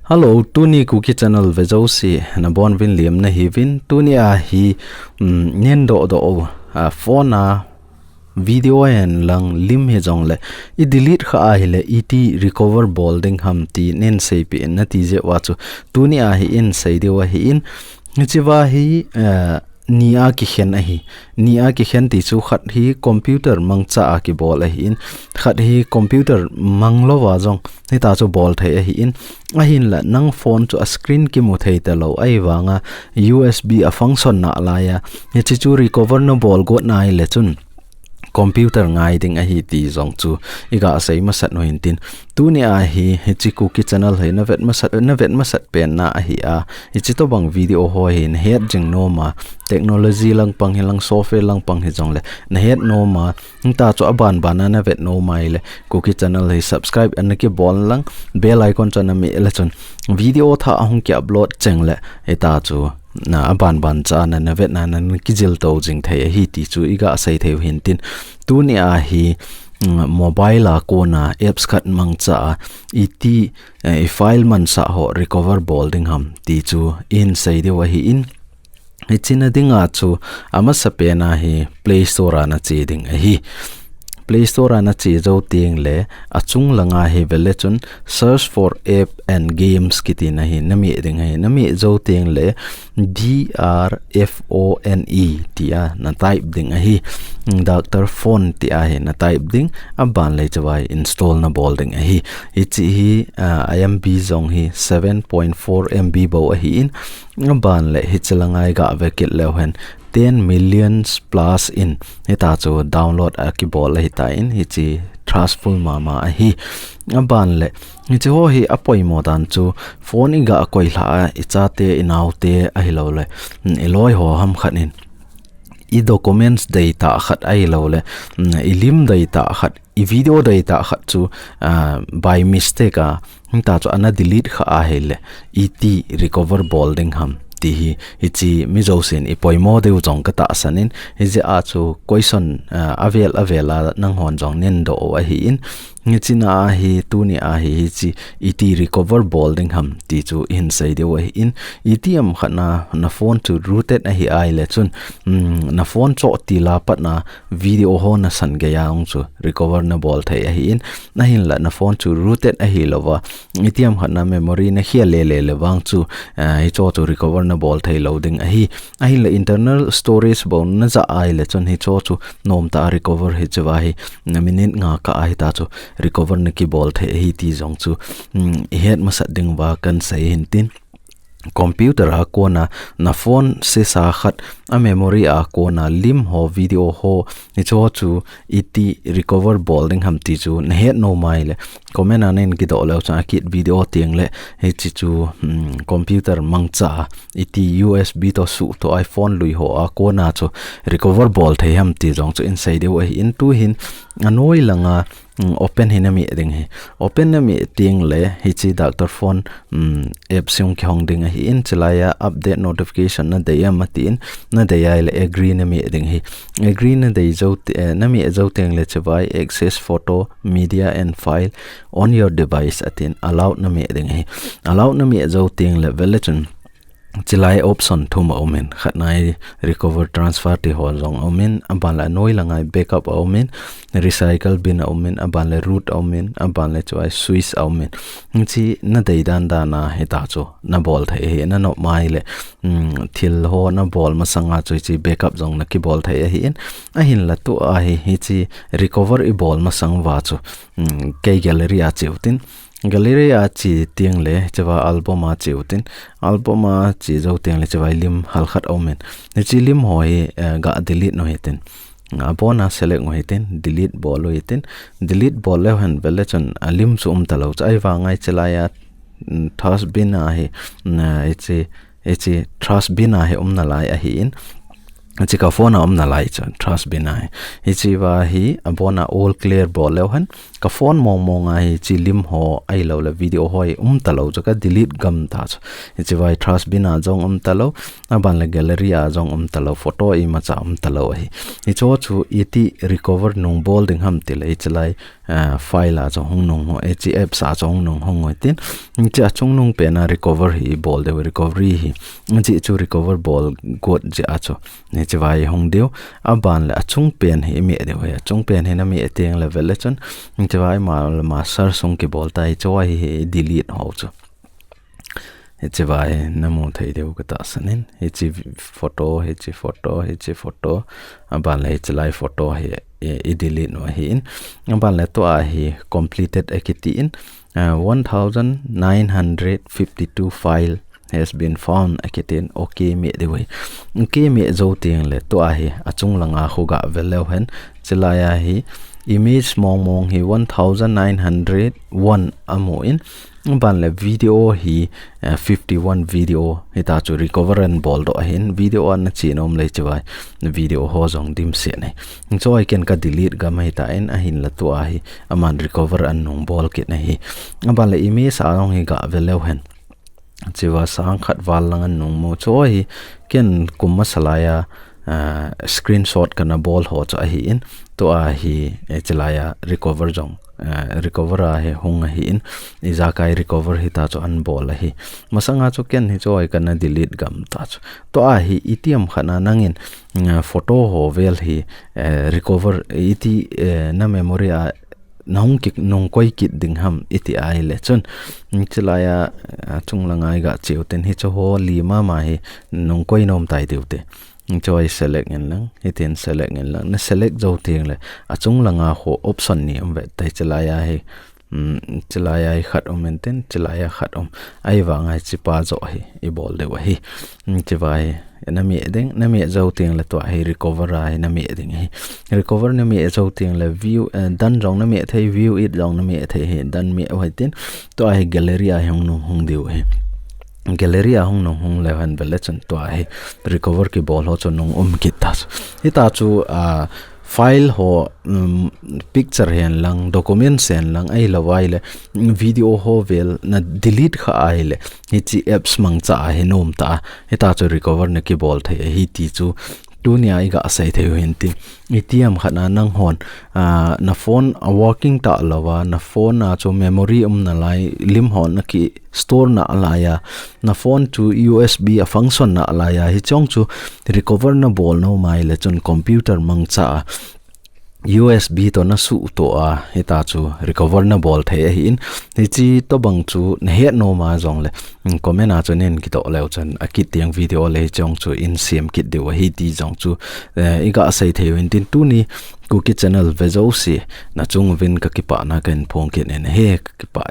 Hello, Tuni Kuki channel vejosi na bon vin liam na hi vin Tuni a hi nyen do phone a video en lang lim he jong le I delete kha a hi le it recover bolding ham ti nen sei pi na ti je wa chu Tuni a hi in sei de wa hi in chiwa hi nia ki khen a hi nia ki khen ti chu khat hi computer mang cha a ki bol a hi in khat hi computer mang lo wa jong ni ta chu bol thai a hi in a hin la nang phone chu a screen ki mu thei ta lo ai wanga USB a function na la ya ni chu recover no bol go nai le chun computer ngai ding a hi ti zong chu iga sei ma sat no hin tin tu ni a hi chi KUKI channel he na vet ma sat pen na a hi a chi to bang video ho hin het jing no ma technology lang pang hilang software lang pang hi jong le na het no ma ta chu aban bana na vet no mai le KUKI channel he subscribe an ki bol lang bell icon chana mi le chon video tha ahung ki upload cheng le eta chu na ban cha na vet na ki jil to jing thei hi ti chu iga sei theu hin tin tu ni a hi mobile a ko na apps khat mang cha it file man sa ho recover bolding ham ti chu in sei de wa hi in china dinga chu ama sape na hi play store na chi ding a hi Play Store na chi zo ting le achung langa hi vele chun search for app and games kiti na hi nami ding hi nami zo ting le DRFONE ti a na type ding a hi Dr. Phone ti a hi na type ding aban le chawai install na bol ding a hi ichi hi IMB zong hi 7.4 MB bo a hi in aban le hi chalangai ga vekit le hen 10 millions plus in hita chu download a ki bol hita in hi chi trustful mama a hi aban le hi chu hi apoi modan chu phone iga koi hla icha te inaute a hi lo le eloi ho ham khanin I documents data khat ai lo le I lim data khat I video data khat chu by mistake a hita chu ana delete kha a hele it recover bolding ham ti hi chi mi zo sin I poimo deu jong ka ta sanin hi je a chu question avela nang hon jong nen do a hi in ngi china a hi tu ni a hi chi it recover bolding ham ti chu in sei de wa in etm khana na phone to rooted a hi ai le chun na phone cho ti la pat na video ho na san ge yang chu recover na bol thai a hi in na hin la na phone to rooted a hi lowa etm khana memory na hi le wang chu hi cho to recover na bol thai loading a hi la internal storage bon na za ai le chun hi cho chu nom ta recover hi chwa hi na minute nga ka ai ta chu recover na ki bol the hi ti jong chu het ma sat ding wa kan sai hin tin computer a ko na phone se sa khat a memory a ko na lim ho video ho ni cho chu it recover bolding ham ti chu na het no mai le comment anen ki do lo cha kit video tiang le he chi chu computer mang cha it USB to su to iPhone lui ho a ko na chu recover bol the ham ti jong chu inside de wa in tu hin anoi langa open hinami ding he open nami ting le hi chi Dr. Phone app sung khong ding hi in chalaya update notification na deya matin na deya le agree nami ding hi agree na dei zo nami zo teng le chawai access photo media and file on your device atin allow nami ding hi allow nami zo teng le velechun chilai option thum omen khatnai recover transfer ti hol jong omen abala noi langai backup omen recycle bin omen abala root omen abala choi switch omen chi na dei dan na heta cho na bol thai he na no mai le thil ho na bol ma sanga choi chi backup jong na ki bol thai hi in a hin la tu a hi chi recover I bol ma sang wa chu ke gallery a cheutin gallery a chi tiang le chawa album a cheutin album a chi zo tiang le chawa lim hal khat omen ni chi lim hoi ga delete no hetin abona select ngo hetin delete bolo hetin delete bolo han velechon lim sum talo chai wa ngai chelaya trust bin a he eche trust bin a he umna lai a hi in chỉ có phone om na lại chọn trust bin ai hi chi wa hi abona all clear bol leo han ka phone mong ai chi lim ho ai lo la video hoi talo cho ka delete gam ta hi chi wa trust bin a jong talo aban la gallery a jong talo photo I ma cha talo hi cho chu iti recover nung bol ding ham til ai chlai file a jong nung ho HF sa jong nung hong ngoi tin cha chung nung pe na recover hi bol de recovery hi chi chu recover bol got ja cho chi vai hong deu aban la chung pen hi mi de wa chung pen he na mi teng level le chon chi vai ma sar song ki bol tai choi hi delete ho chu chi vai na mo thai deu ka ta sanin chi photo aban la chi lai photo hi delete no hi in aban la to a hi completed akiti in 1952 file has been found akitin okay me de way okay me zo tiang le to a hi achung langa khuga velo hen chilaya hi image mong hi 1901 amo in ban le video hi 51 video hita chu recover and bol do hin video an chinom le chawai video ho jong dim se ne so I can ka delete ga mai ta en a hin la to a hi aman recover an nong bol ke ne hi ban le image a ong hi ga velo hen chiwa sang khat wal lang an nong mo choi ken kum masalaya screenshot kana ball ho cha hi in to a hi chelaya recover jong recover a he hung hi in iza kai recover hi ta cho an ball hi masanga cho ken hi choi kana delete gam ta to a hi itiam khana nangin photo ho vel hi recover iti na memory a nong ki nong koi kit ding ham iti ai le chon chilaya chunglangai ga cheuten hi cho ho lima ma hi nong koi nom tai deute choi select ngin lang hitin select ngin lang na select zo ting le achung langa ho option ni ambe tai chilaya hi khat omenten chilaya khat om ai wa ngai chipa zo hi I bol de wa hi chiwai nami ding nami zo ting le to hi recover ai nami ding hi recover nami zo ting le view dan jong nami thai view it jong nami thai hi dan mi wa tin to hi gallery a hong no hong deu hi gallery a hong no hong le han bele chon to hi recover ki bol ho chon nong kitas ita chu file ho picture hen lang documents hen lang ai lawai le video ho vel na delete kha ai le hi chi apps mang cha he nom ta ita chu recover na ki bol thai hi ti chu tunia iga asai theu hinti itiam khana nang hon na phone a working ta lawa na phone a chu memory na lai lim hon na ki store na alaya na phone to USB a function na alaya hi chong chu recover na bol no mai le chun computer mang cha USB to na su to a hita chu recover na bol the hi in ni chi to bang chu ne he no ma jong le comment a chu nen ki to le chan a ki tiang video le chong chu in sim kit de wa hi ti jong chu iga sai the win tin tu ni KUKI channel vezo si na chung vin ka ki pa na kan phong ki ne he ki pa